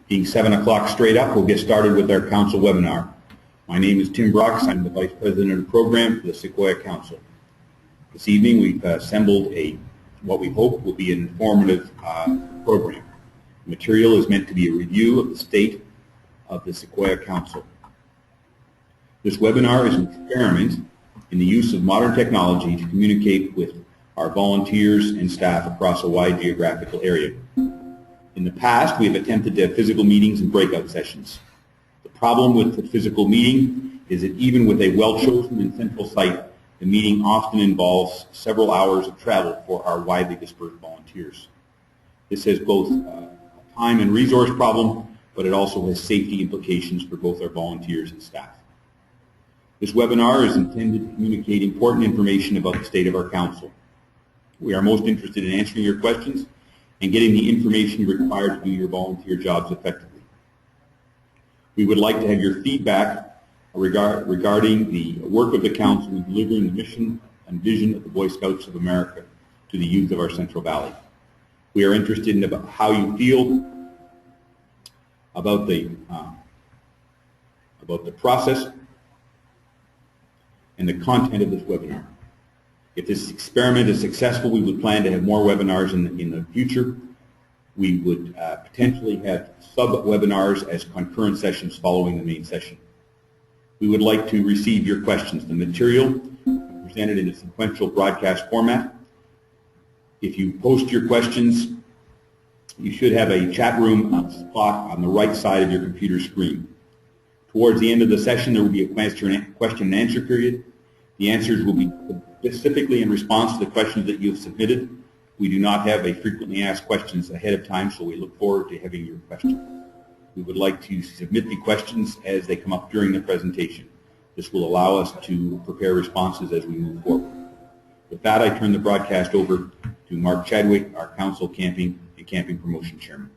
Being 7 o'clock straight up, we'll get started with our council webinar. My name is Tim Brox. I'm the Vice President of the Program for the Sequoia Council. This evening we've assembled what we hope will be an informative program. The material is meant to be a review of the state of the Sequoia Council. This webinar is an experiment in the use of modern technology to communicate with our volunteers and staff across a wide geographical area. In the past, we have attempted to have physical meetings and breakout sessions. The problem with the physical meeting is that even with a well-chosen and central site, the meeting often involves several hours of travel for our widely dispersed volunteers. This has both a time and resource problem, but it also has safety implications for both our volunteers and staff. This webinar is intended to communicate important information about the state of our council. We are most interested in answering your questions and getting the information required to do your volunteer jobs effectively. We would like to have your feedback regarding the work of the council in delivering the mission and vision of the Boy Scouts of America to the youth of our Central Valley. We are interested in about how you feel about the process and the content of this webinar. If this experiment is successful, we would plan to have more webinars in the future. We would potentially have sub-webinars as concurrent sessions following the main session. We would like to receive your questions. The material is presented in a sequential broadcast format. If you post your questions, you should have a chat room spot on the right side of your computer screen. Towards the end of the session, there will be a question and answer period. The answers will be specifically in response to the questions that you have submitted. We do not have a frequently asked questions ahead of time, so we look forward to having your questions. We would like to submit the questions as they come up during the presentation. This will allow us to prepare responses as we move forward. With that, I turn the broadcast over to Mark Chadwick, our Council Camping and Camping Promotion Chairman.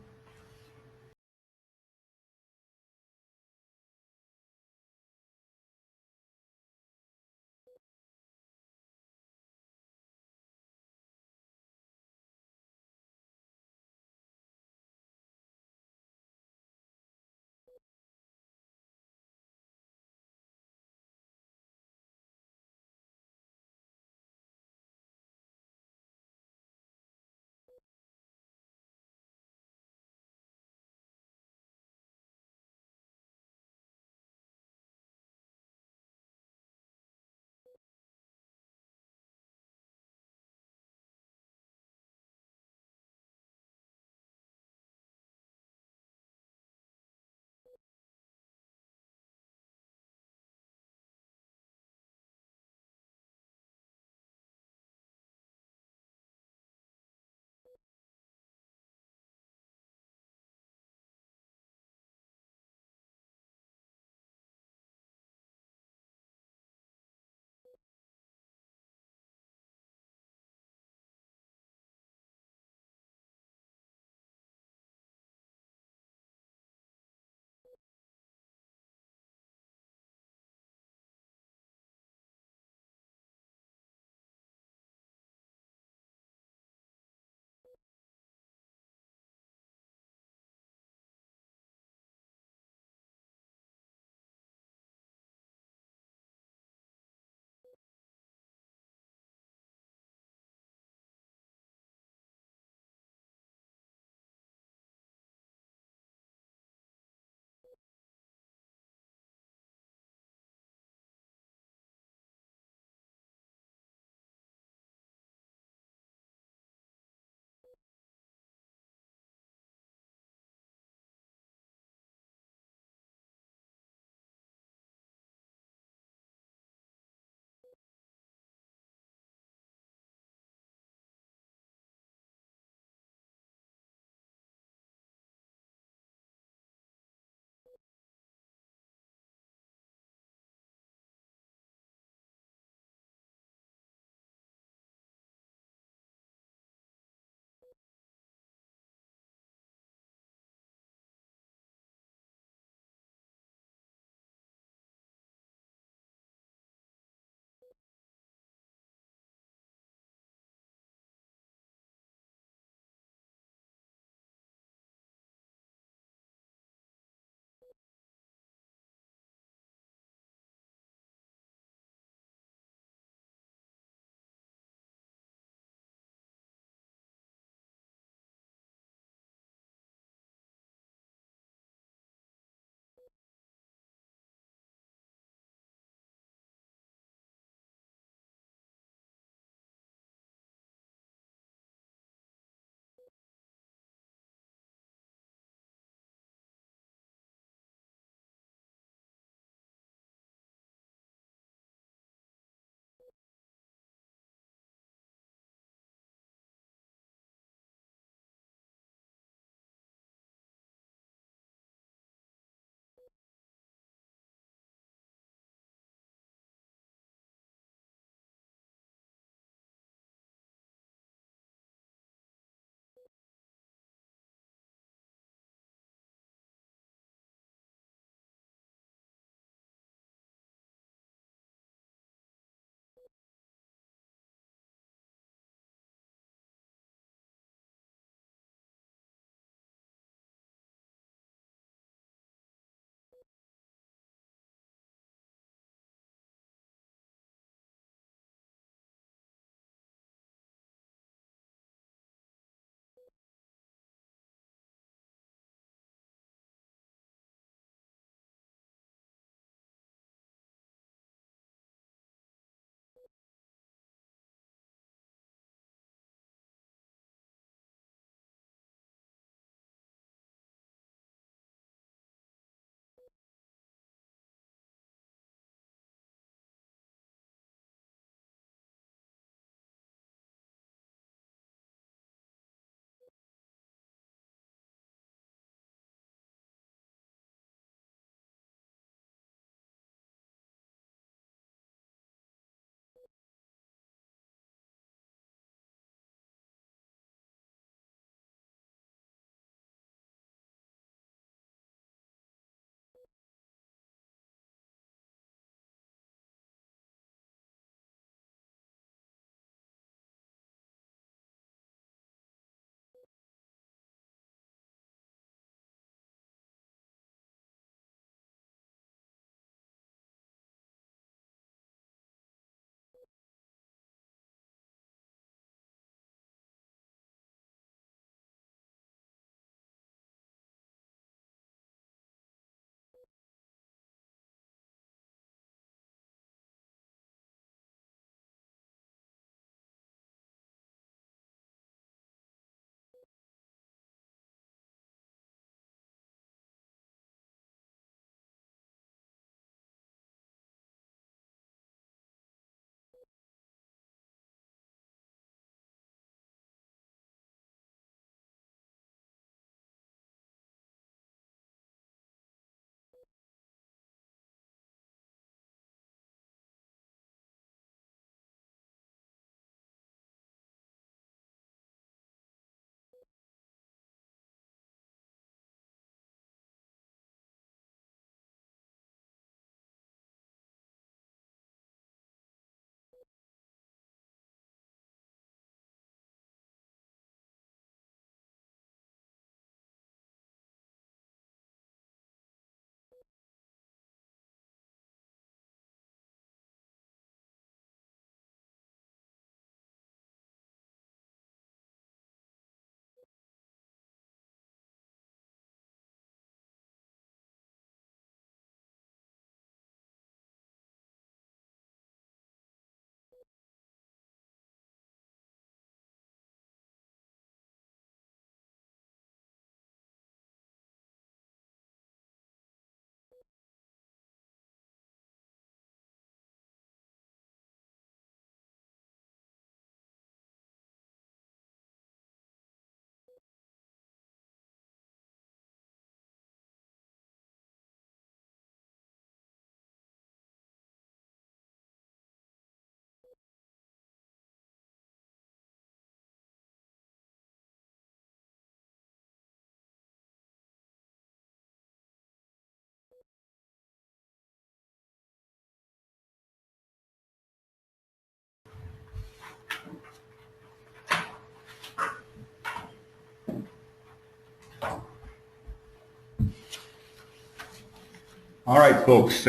All right, folks.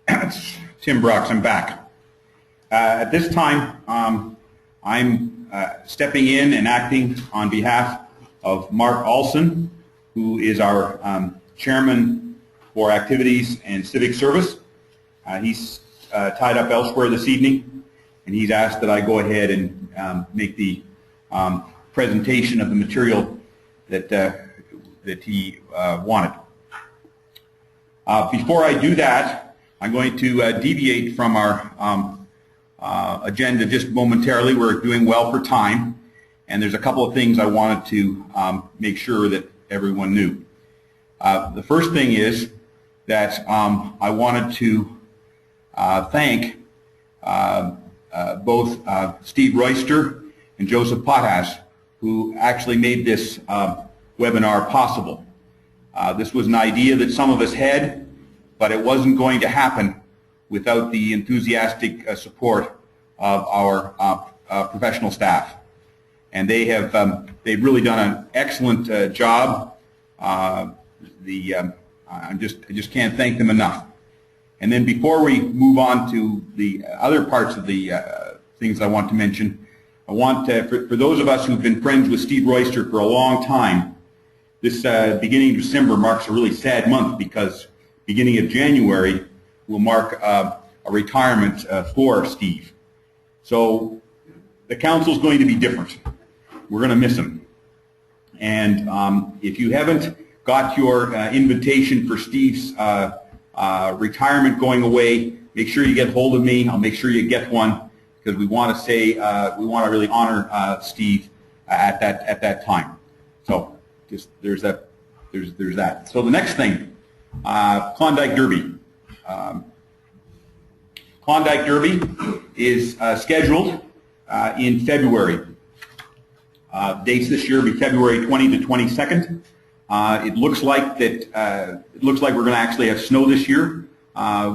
It's Tim Brooks. I'm back. At this time, I'm stepping in and acting on behalf of Mark Olson, who is our chairman for activities and civic service. He's tied up elsewhere this evening, and he's asked that I go ahead and make the presentation of the material that he wanted. Before I do that, I'm going to deviate from our agenda just momentarily. We're doing well for time, and there's a couple of things I wanted to make sure that everyone knew. The first thing is that I wanted to thank both Steve Royster and Joseph Potas, who actually made this webinar possible. This was an idea that some of us had, but it wasn't going to happen without the enthusiastic support of our professional staff. And they've really done an excellent job. I just can't thank them enough. And then before we move on to the other parts of the things I want to mention, I want for those of us who've been friends with Steve Royster for a long time, this beginning of December marks a really sad month because beginning of January will mark a retirement for Steve. So the council's going to be different. We're going to miss him. And if you haven't got your invitation for Steve's retirement going away, make sure you get hold of me. I'll make sure you get one because we want to say we want to really honor Steve at that time. So just there's that. So the next thing, Klondike Derby. Klondike Derby is scheduled in February. Dates this year will be February 20 to 22nd. It looks like that. It looks like we're going to actually have snow this year.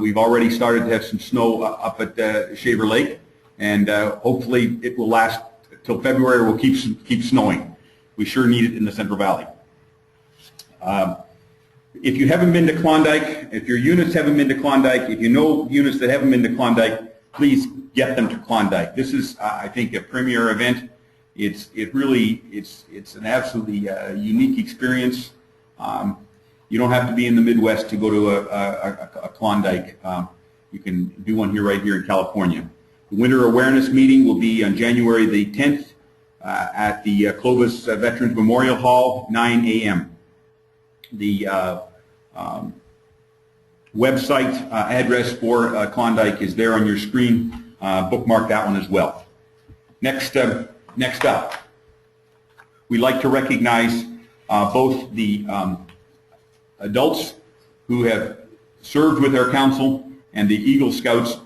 We've already started to have some snow up at Shaver Lake, and hopefully it will last till February. We'll keep snowing. We sure need it in the Central Valley. If you haven't been to Klondike, if your units haven't been to Klondike, if you know units that haven't been to Klondike, please get them to Klondike. This is, I think, a premier event. It's an absolutely unique experience. You don't have to be in the Midwest to go to a Klondike. You can do one right here in California. The Winter Awareness Meeting will be on January the 10th at the Clovis Veterans Memorial Hall, 9 a.m. The website address for Klondike is there on your screen. Bookmark that one as well. Next up, we'd like to recognize both the adults who have served with our council and the Eagle Scouts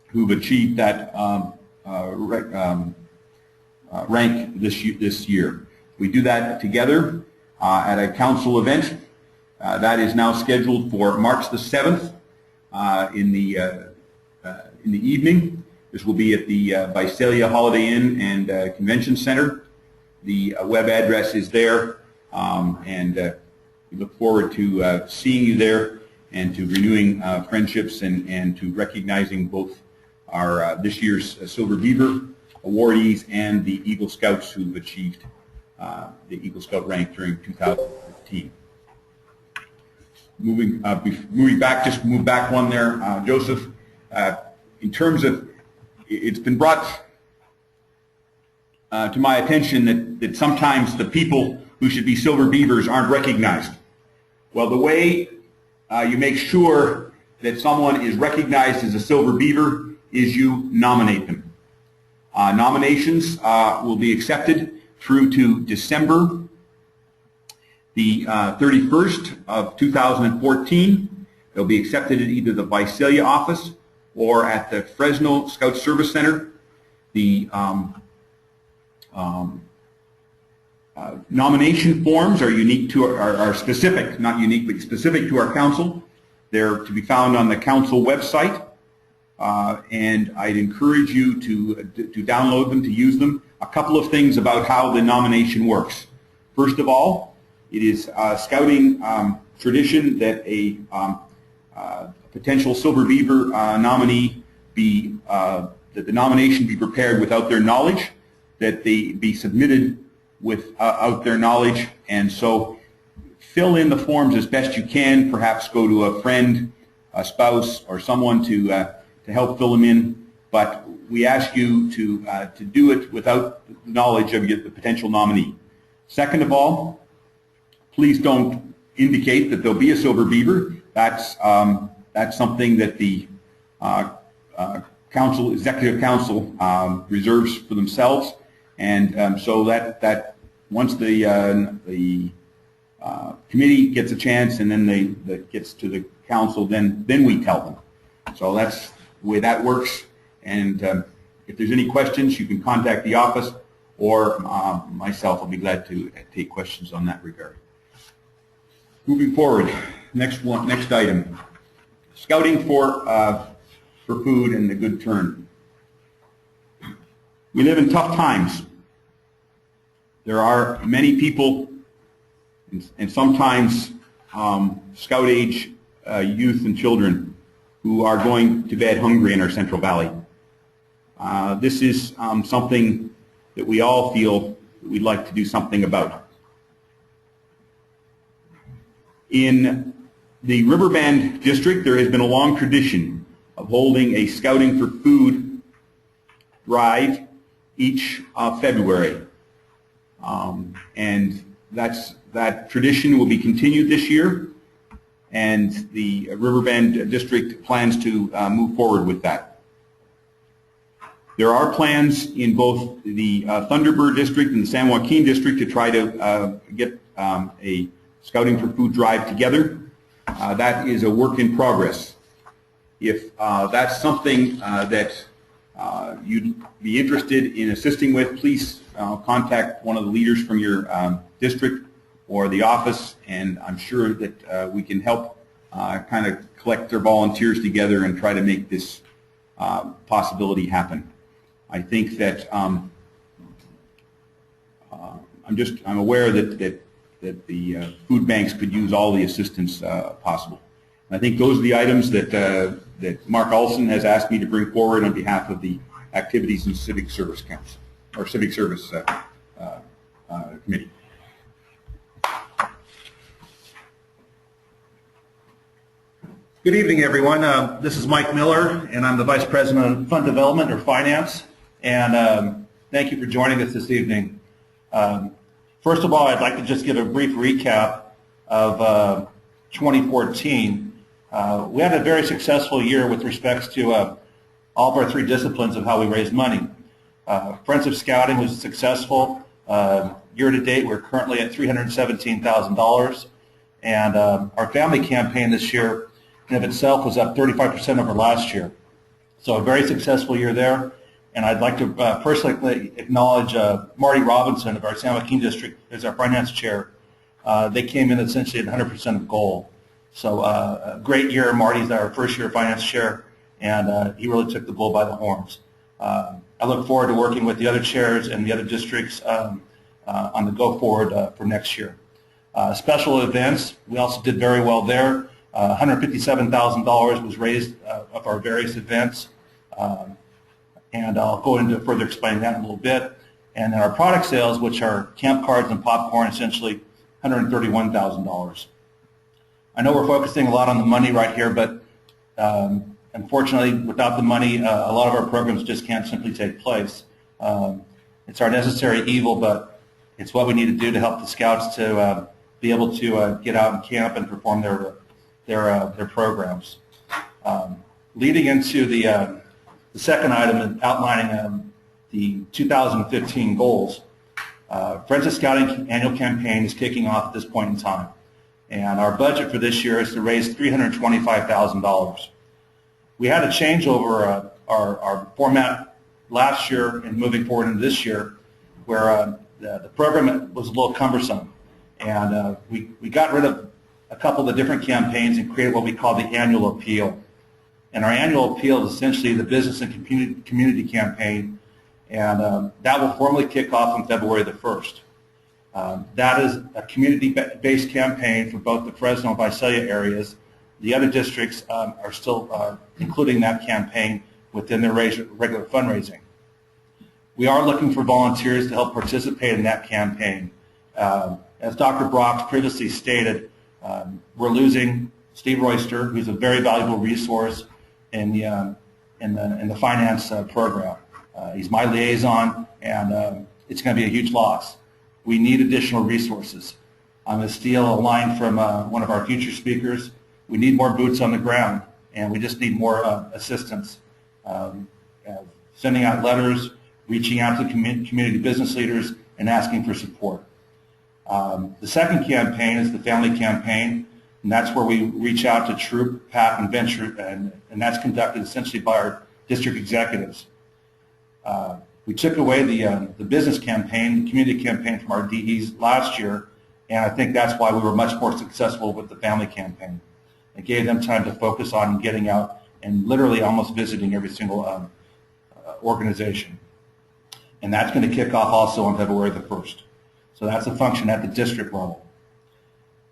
who've achieved that rank this year. We do that together at a council event that is now scheduled for March the 7th in the evening. This will be at the Visalia Holiday Inn and Convention Center. The web address is there, and we look forward to seeing you there and to renewing friendships and to recognizing both our this year's Silver Beaver awardees and the Eagle Scouts who've achieved the Eagle Scout rank during 2015. Moving back, just move back one there, Joseph. In terms of, it's been brought to my attention that sometimes the people who should be Silver Beavers aren't recognized. Well, the way you make sure that someone is recognized as a Silver Beaver is you nominate them. Nominations will be accepted through to December the 31st of 2014. They'll be accepted at either the Visalia office or at the Fresno Scout Service Center. The nomination forms are unique to are specific, not unique, but specific to our council. They're to be found on the council website, and I'd encourage you to download them, to use them. A couple of things about how the nomination works. First of all, It is scouting tradition that a potential Silver Beaver nominee be, that the nomination be prepared without their knowledge, that they be submitted without their knowledge, and so fill in the forms as best you can. Perhaps go to a friend, a spouse, or someone to help fill them in. But we ask you to do it without knowledge of the potential nominee. Second of all, please don't indicate that there'll be a Silver Beaver. That's something that the executive council reserves for themselves, and so that once the committee gets a chance, and then that gets to the council, then we tell them. So that's the way that works. And if there's any questions, you can contact the office or myself. I'll be glad to take questions on that regard. Moving forward, next item: scouting for food and a good turn. We live in tough times. There are many people, and sometimes scout age youth and children, who are going to bed hungry in our Central Valley. This is something that we all feel that we'd like to do something about. In the Riverbend District, there has been a long tradition of holding a Scouting for Food drive each February. And that tradition will be continued this year, and the Riverbend District plans to move forward with that. There are plans in both the Thunderbird District and the San Joaquin District to try to get a Scouting for Food drive together. That is a work in progress. If that's something that you'd be interested in assisting with, please contact one of the leaders from your district or the office, and I'm sure that we can help kind of collect their volunteers together and try to make this possibility happen. I think that I'm aware that the food banks could use all the assistance possible. And I think those are the items that Mark Olson has asked me to bring forward on behalf of the Activities and Civic Service Council, or Civic Service Committee. Good evening, everyone. This is Mike Miller, and I'm the Vice President of Fund Development, or Finance. And thank you for joining us this evening. First of all, I'd like to just give a brief recap of 2014. We had a very successful year with respects to all of our three disciplines of how we raised money. Friends of Scouting was successful. Year to date, we're currently at $317,000. And our family campaign this year in of itself was up 35% over last year. So a very successful year there. And I'd like to personally acknowledge Marty Robinson of our San Joaquin District as our finance chair. They came in essentially at 100% of goal. So a great year. Marty's our first year finance chair, and he really took the bull by the horns. I look forward to working with the other chairs and the other districts on the go forward for next year. Special events, we also did very well there. $157,000 was raised of our various events. And I'll go into further explaining that in a little bit. And then our product sales, which are camp cards and popcorn, essentially $131,000. I know we're focusing a lot on the money right here, but unfortunately, without the money, a lot of our programs just can't simply take place. It's our necessary evil, but it's what we need to do to help the Scouts to be able to get out and camp and perform their programs. Leading into the second item, outlining the 2015 goals. Friends of Scouting annual campaign is kicking off at this point in time. And our budget for this year is to raise $325,000. We had a change over our format last year and moving forward into this year, where the program was a little cumbersome. And we got rid of a couple of the different campaigns and created what we call the annual appeal. And our annual appeal is essentially the business and community campaign, and that will formally kick off on February the 1st. That is a community-based campaign for both the Fresno and Visalia areas. The other districts are still including that campaign within their regular fundraising. We are looking for volunteers to help participate in that campaign. As Dr. Brock previously stated, we're losing Steve Royster, who's a very valuable resource in the finance program. He's my liaison, and it's going to be a huge loss. We need additional resources. I'm going to steal a line from one of our future speakers. We need more boots on the ground, and we just need more assistance. Sending out letters, reaching out to community business leaders, and asking for support. The second campaign is the family campaign, and that's where we reach out to Troop, PAC, and Venture, and that's conducted essentially by our district executives. We took away the business campaign, the community campaign from our DEs last year, and I think that's why we were much more successful with the family campaign. It gave them time to focus on getting out and literally almost visiting every single organization. And that's going to kick off also on February the 1st. So that's a function at the district level.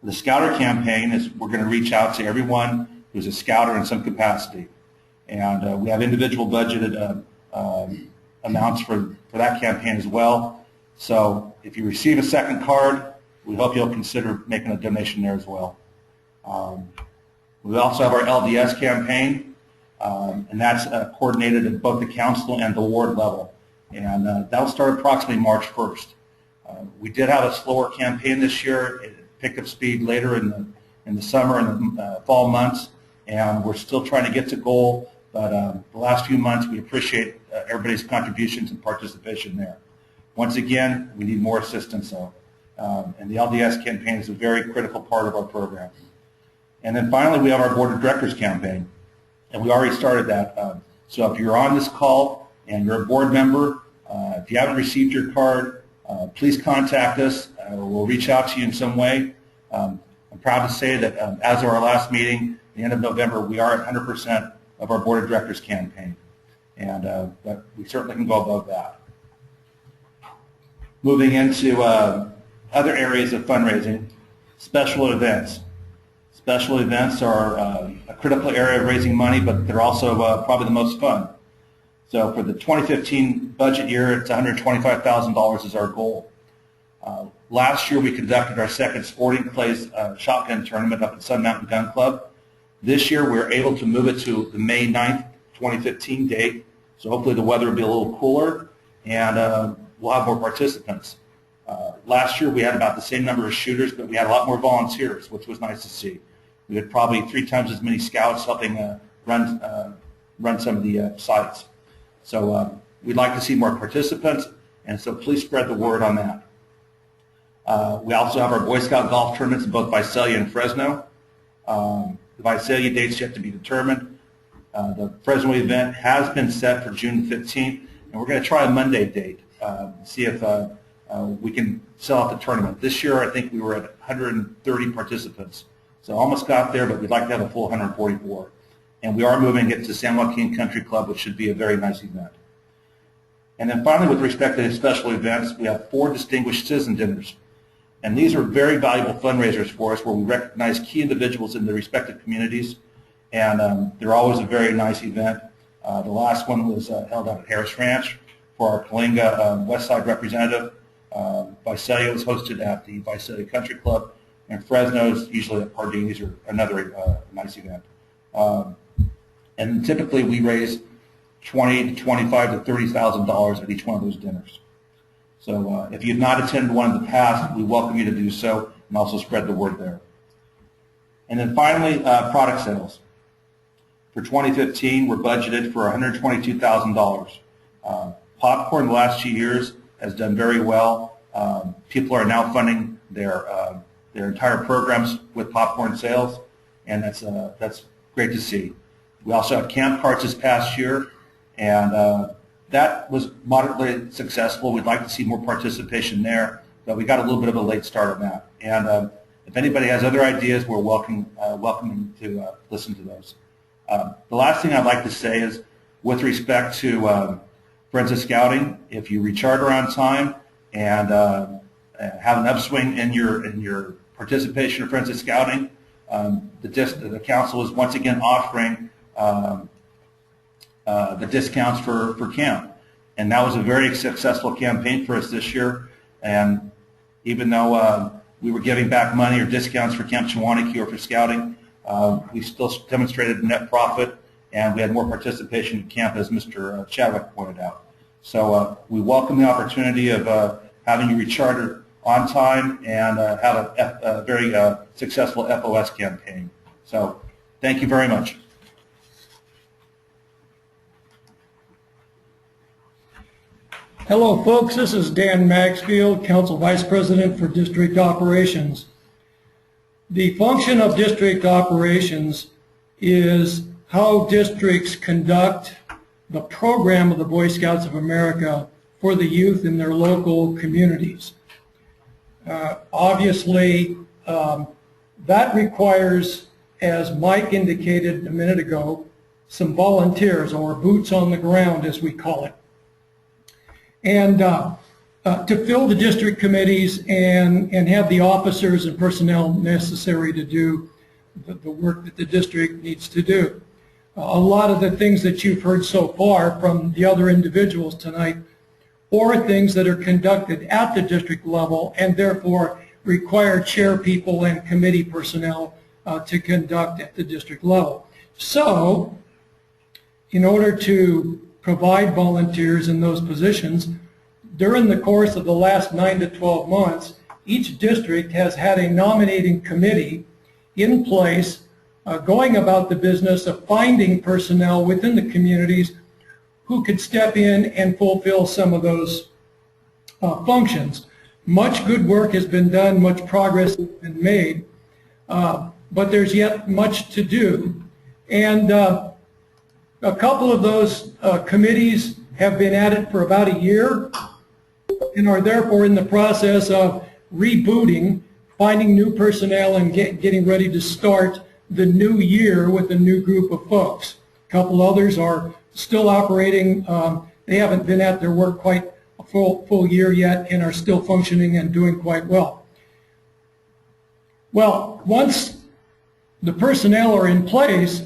The Scouter campaign is we're going to reach out to everyone who's a Scouter in some capacity. And we have individual budgeted amounts for that campaign as well. So if you receive a second card, we hope you'll consider making a donation there as well. We also have our LDS campaign, and that's coordinated at both the council and the ward level. And that'll start approximately March 1st. We did have a slower campaign this year. It picked up speed later in the summer and the fall months, and we're still trying to get to goal. But the last few months, we appreciate everybody's contributions and participation there. Once again, we need more assistance, though. And the LDS campaign is a very critical part of our program. And then finally, we have our Board of Directors campaign, and we already started that. So if you're on this call and you're a board member, if you haven't received your card, please contact us. We'll reach out to you in some way. I'm proud to say that as of our last meeting, the end of November, we are at 100% of our Board of Directors campaign, and but we certainly can go above that. Moving into other areas of fundraising, special events. Special events are a critical area of raising money, but they're also probably the most fun. So for the 2015 budget year, it's $125,000 is our goal. Last year, we conducted our second sporting clays shotgun tournament up at Sun Mountain Gun Club. This year, we're able to move it to the May 9th, 2015 date. So hopefully the weather will be a little cooler, and we'll have more participants. Last year, we had about the same number of shooters, but we had a lot more volunteers, which was nice to see. We had probably 3 times as many scouts helping run some of the sites. So we'd like to see more participants, and so please spread the word on that. We also have our Boy Scout golf tournaments in both Visalia and Fresno. The Visalia date's yet to be determined. The Fresno event has been set for June 15th, and we're going to try a Monday date, see if we can sell out the tournament. This year, I think we were at 130 participants. So almost got there, but we'd like to have a full 144. And we are moving it to San Joaquin Country Club, which should be a very nice event. And then finally, with respect to special events, we have 4 distinguished citizen dinners. And these are very valuable fundraisers for us where we recognize key individuals in their respective communities. And they're always a very nice event. The last one was held out at Harris Ranch for our Kalinga West Side representative. Visalia was hosted at the Visalia Country Club, and Fresno is usually at Pardini's or another nice event. And typically we raise $20,000 to $25,000 to $30,000 at each one of those dinners. So if you've not attended one in the past, we welcome you to do so and also spread the word there. And then finally, product sales. For 2015, we're budgeted for $122,000. Popcorn the last 2 years has done very well. People are now funding their entire programs with popcorn sales, and that's great to see. We also have camp carts this past year, and that was moderately successful. We'd like to see more participation there, but we got a little bit of a late start on that. And if anybody has other ideas, we're welcoming to listen to those. The last thing I'd like to say is, with respect to Friends of Scouting, if you recharter on time and have an upswing in your participation in Friends of Scouting. The council is once again offering the discounts for camp, and that was a very successful campaign for us this year. And even though we were giving back money or discounts for Camp Shawaniki or for Scouting, we still demonstrated net profit, and we had more participation in camp, as Mr. Chadwick pointed out. So we welcome the opportunity of having you recharter on time and have a very successful FOS campaign. So thank you very much. Hello folks, this is Dan Maxfield, Council Vice President for District Operations. The function of district operations is how districts conduct the program of the Boy Scouts of America for the youth in their local communities. Obviously, that requires, as Mike indicated a minute ago, some volunteers, or boots on the ground as we call it. And to fill the district committees and have the officers and personnel necessary to do the work that the district needs to do. A lot of the things that you've heard so far from the other individuals tonight are things that are conducted at the district level and therefore require chair people and committee personnel to conduct at the district level. So, in order to provide volunteers in those positions, during the course of the last 9 to 12 months, each district has had a nominating committee in place going about the business of finding personnel within the communities who could step in and fulfill some of those functions. Much good work has been done, much progress has been made, but there's yet much to do. And a couple of those committees have been at it for about a year and are therefore in the process of rebooting, finding new personnel, and getting ready to start the new year with a new group of folks. A couple others are still operating. They haven't been at their work quite a full year yet and are still functioning and doing quite well. Well, once the personnel are in place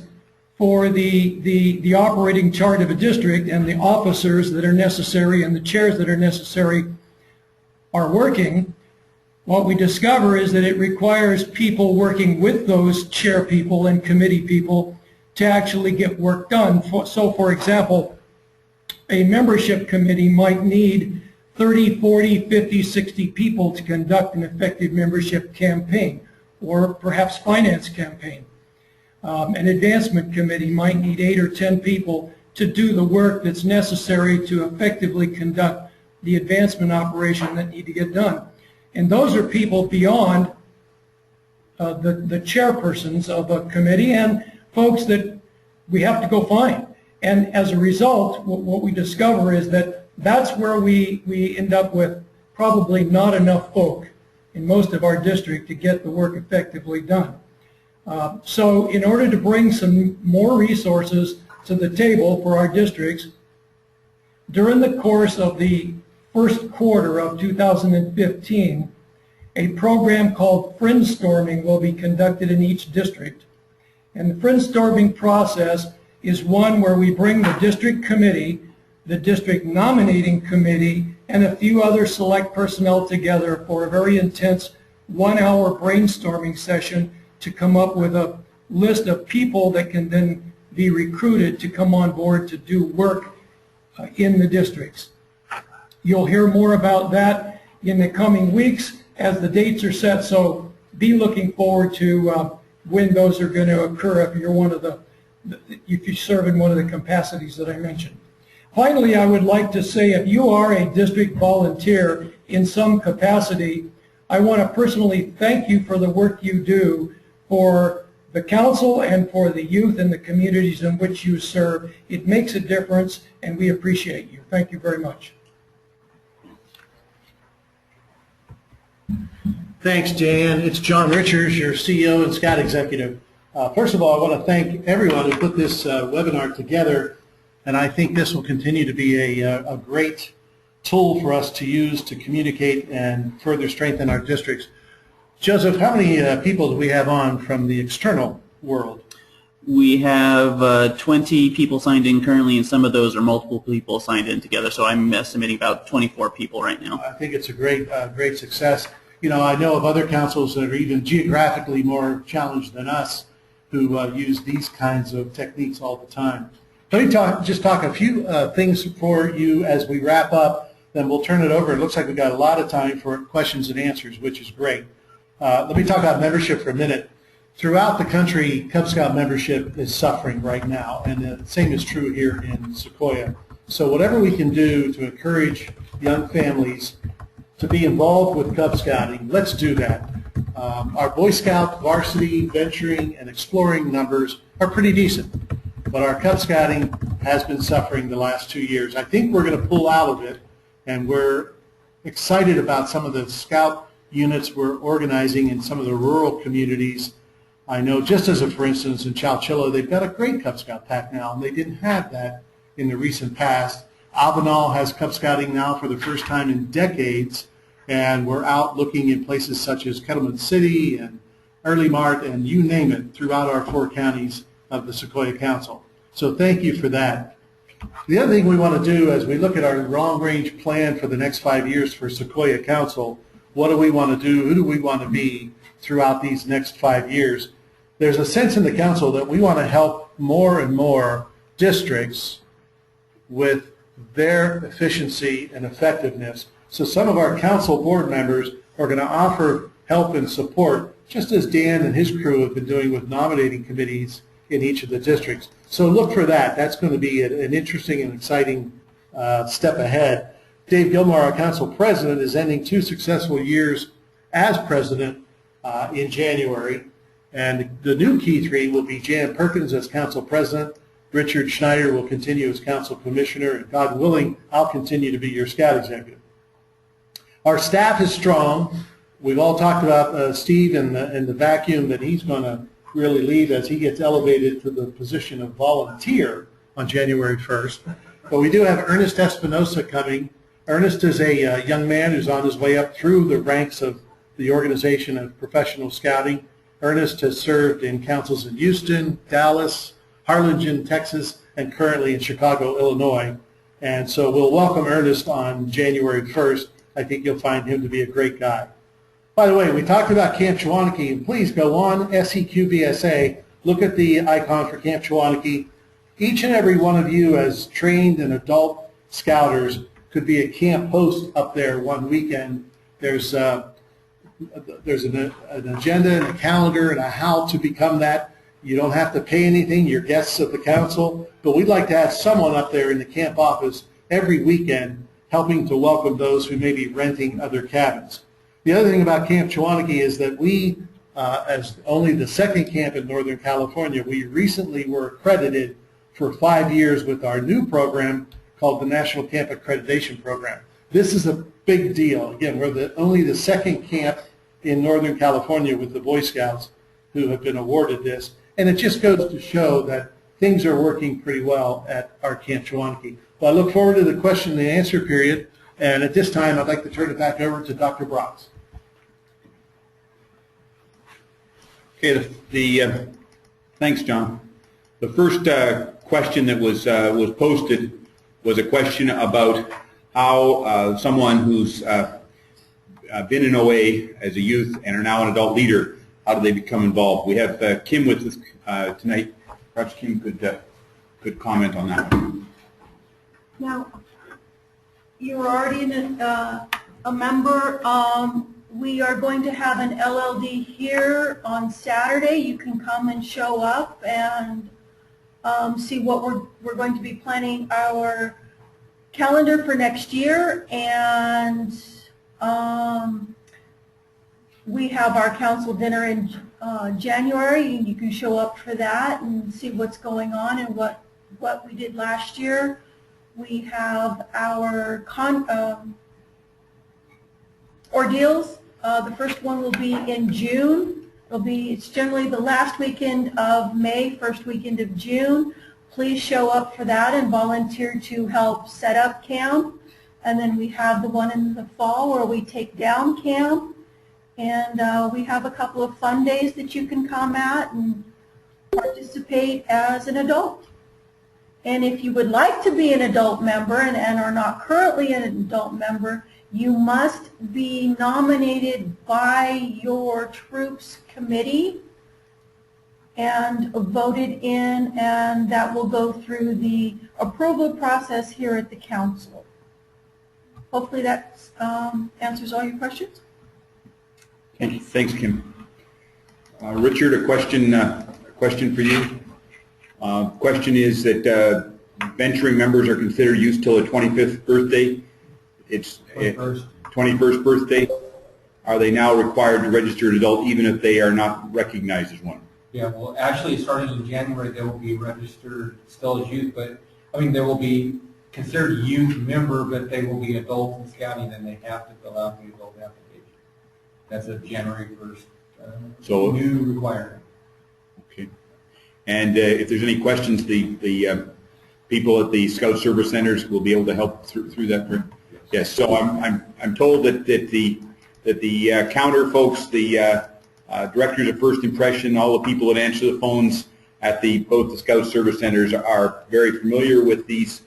for the operating chart of a district and the officers that are necessary and the chairs that are necessary are working, what we discover is that it requires people working with those chair people and committee people to actually get work done. So, for example, a membership committee might need 30, 40, 50, 60 people to conduct an effective membership campaign, or perhaps finance campaign. An advancement committee might need 8 or 10 people to do the work that's necessary to effectively conduct the advancement operation that need to get done. And those are people beyond the chairpersons of a committee and folks that we have to go find. And as a result, what we discover is that that's where we end up with probably not enough folk in most of our district to get the work effectively done. So in order to bring some more resources to the table for our districts, during the course of the first quarter of 2015, a program called Friendstorming will be conducted in each district. And the Friendstorming process is one where we bring the district committee, the district nominating committee, and a few other select personnel together for a very intense 1-hour brainstorming session to come up with a list of people that can then be recruited to come on board to do work in the districts. You'll hear more about that in the coming weeks as the dates are set, so be looking forward to when those are going to occur if you're one of if you serve in one of the capacities that I mentioned. Finally, I would like to say if you are a district volunteer in some capacity, I want to personally thank you for the work you do for the council and for the youth and the communities in which you serve. It makes a difference, and we appreciate you. Thank you very much. Thanks, Dan. It's John Richards, your CEO and Scout Executive. First of all, I want to thank everyone who put this webinar together, and I think this will continue to be a great tool for us to use to communicate and further strengthen our districts. Joseph, how many people do we have on from the external world? We have 20 people signed in currently, and some of those are multiple people signed in together. So I'm estimating about 24 people right now. I think it's a great success. You know, I know of other councils that are even geographically more challenged than us who use these kinds of techniques all the time. Let me just talk a few things for you as we wrap up, then we'll turn it over. It looks like we've got a lot of time for questions and answers, which is great. Let me talk about membership for a minute. Throughout the country, Cub Scout membership is suffering right now, and the same is true here in Sequoia. So whatever we can do to encourage young families to be involved with Cub Scouting, let's do that. Our Boy Scout varsity venturing and exploring numbers are pretty decent, but our Cub Scouting has been suffering the last 2 years. I think we're going to pull out of it, and we're excited about some of the Scout units we're organizing in some of the rural communities. I know, just as a for instance, in Chowchilla, they've got a great Cub Scout pack now, and they didn't have that in the recent past. Albanal has Cub Scouting now for the first time in decades, and we're out looking in places such as Kettleman City and Early Mart and you name it throughout our 4 counties of the Sequoia Council. So thank you for that. The other thing we want to do as we look at our long-range plan for the next 5 years for Sequoia Council, what do we want to do? Who do we want to be throughout these next 5 years? There's a sense in the council that we want to help more and more districts with their efficiency and effectiveness. So some of our council board members are going to offer help and support, just as Dan and his crew have been doing with nominating committees in each of the districts. So look for that. That's going to be an interesting and exciting step ahead. Dave Gilmore, our council president, is ending 2 successful years as president in January. And the new key 3 will be Jan Perkins as council president, Richard Schneider will continue as council commissioner, and God willing, I'll continue to be your scout executive. Our staff is strong. We've all talked about Steve and the vacuum that he's going to really lead as he gets elevated to the position of volunteer on January 1st. But we do have Ernest Espinosa coming. Ernest is a young man who's on his way up through the ranks of the organization of professional scouting. Ernest has served in councils in Houston, Dallas, Harlingen, Texas, and currently in Chicago, Illinois. And so we'll welcome Ernest on January 1st. I think you'll find him to be a great guy. By the way, we talked about Camp Chewonki, and please go on SEQBSA, look at the icon for Camp Chewonki. Each and every one of you as trained and adult scouters could be a camp host up there one weekend. There's an agenda and a calendar and a how to become that. You don't have to pay anything. You're guests of the council. But we'd like to have someone up there in the camp office every weekend helping to welcome those who may be renting other cabins. The other thing about Camp Chewonki is that we, as only the 2nd camp in Northern California, we recently were accredited for 5 years with our new program called the National Camp Accreditation Program. This is a big deal. Again, we're only the 2nd camp in Northern California with the Boy Scouts who have been awarded this. And it just goes to show that things are working pretty well at our Camp Chewonki. Well, I look forward to the question and answer period. And at this time, I'd like to turn it back over to Dr. Brox. Okay, thanks, John. The first question that was posted was a question about how someone who's been in OA as a youth and are now an adult leader, how do they become involved? We have Kim with us tonight. Perhaps Kim could comment on that one. Now, you're already a member. We are going to have an LLD here on Saturday. You can come and show up and see what we're going to be planning our calendar for next year, and we have our council dinner in January, and you can show up for that and see what's going on and what we did last year. We have our ordeals. The first one will be in June. It's generally the last weekend of May, first weekend of June. Please show up for that and volunteer to help set up camp And then we have the one in the fall where we take down camp. And we have a couple of fun days that you can come at and participate as an adult. And if you would like to be an adult member and are not currently an adult member, you must be nominated by your troops committee and voted in, and that will go through the approval process here at the council. Hopefully that answers all your questions. Thanks, Kim. Richard, a question for you. Question is that venturing members are considered youth till their 25th birthday. It's 21st birthday. Are they now required to register as adult even if they are not recognized as one? Yeah, well, actually, starting in January, they will be registered still as youth, but, I mean, they will be considered a youth member, but they will be adults in scouting, and they have to fill out the adult application. That's a January 1st new requirement. Okay. And if there's any questions, the people at the Scout Service Centers will be able to help through that. Yes. So I'm told that the counter folks, the directors of First Impression, all the people that answer the phones at both the Scout Service Centers are very familiar with these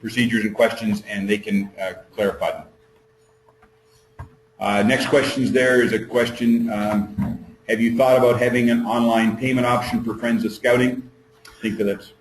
procedures and questions, and they can clarify them. Next question there is a question, have you thought about having an online payment option for Friends of Scouting? I think that's...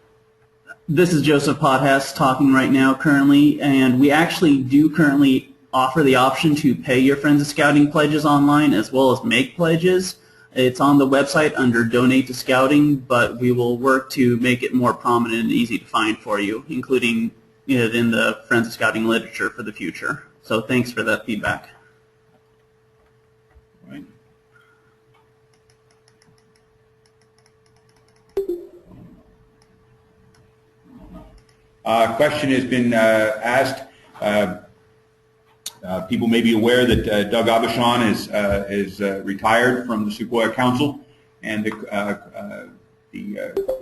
This is Joseph Podhas talking right now currently, and we actually do currently offer the option to pay your Friends of Scouting pledges online as well as make pledges. It's on the website under Donate to Scouting, but we will work to make it more prominent and easy to find for you, including it in the Friends of Scouting literature for the future. So thanks for that feedback. Right. Question has been asked. People may be aware that Doug Abishon is retired from the Sequoia Council, and the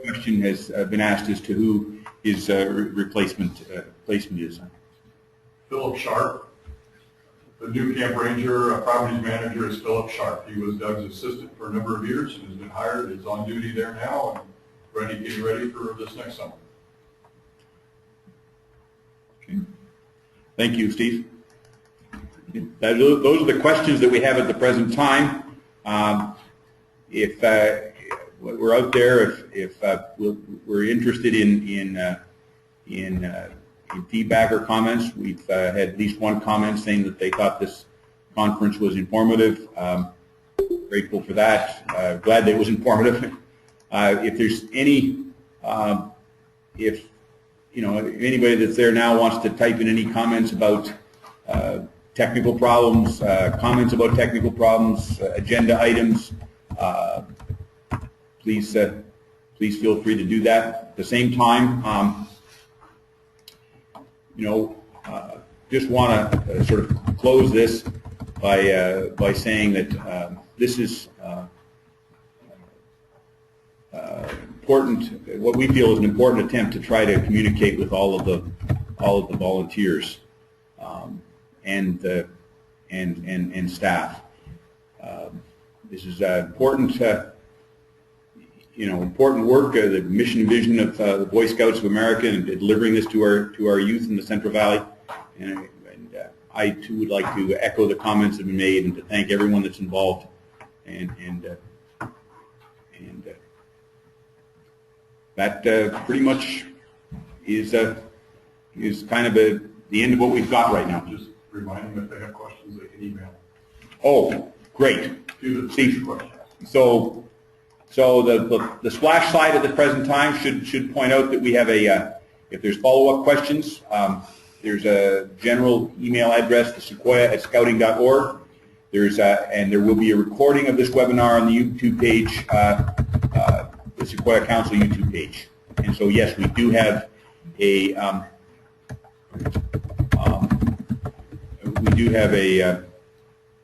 question has been asked as to who his replacement is. Philip Sharp. The new camp ranger, properties manager is Philip Sharp. He was Doug's assistant for a number of years and has been hired. Is on duty there now and getting ready for this next summer. Okay. Thank you, Steve. Those are the questions that we have at the present time. If we're out there, if we're interested in feedback or comments, we've had at least one comment saying that they thought this conference was informative. Grateful for that. Glad that it was informative. If there's any, if anybody that's there now wants to type in any comments about technical problems, comments about technical problems, agenda items, please feel free to do that. At the same time, just want to sort of close this by saying that this is important. What we feel is an important attempt to try to communicate with all of the volunteers and staff. This is important. Important work. The mission and vision of the Boy Scouts of America, and delivering this to our youth in the Central Valley. And I too would like to echo the comments that have been made and to thank everyone that's involved. And that pretty much is kind of the end of what we've got right now. Just remind them if they have questions, they can email. Oh, great. Steve, so the splash slide at the present time should point out that we have if there's follow-up questions, there's a general email address, the sequoia@scouting.org. And there will be a recording of this webinar on the YouTube page, the Sequoia Council YouTube page. And so yes, we do have a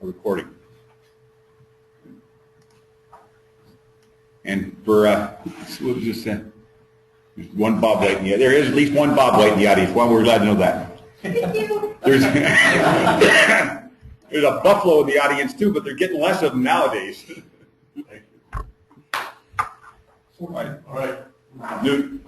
recording. And for what was this? There's one Bob White in the audience. There is at least one Bob White in the audience. Well, we're glad to know that. Thank you. There's there's a buffalo in the audience too, but they're getting less of them nowadays. All right. Newt,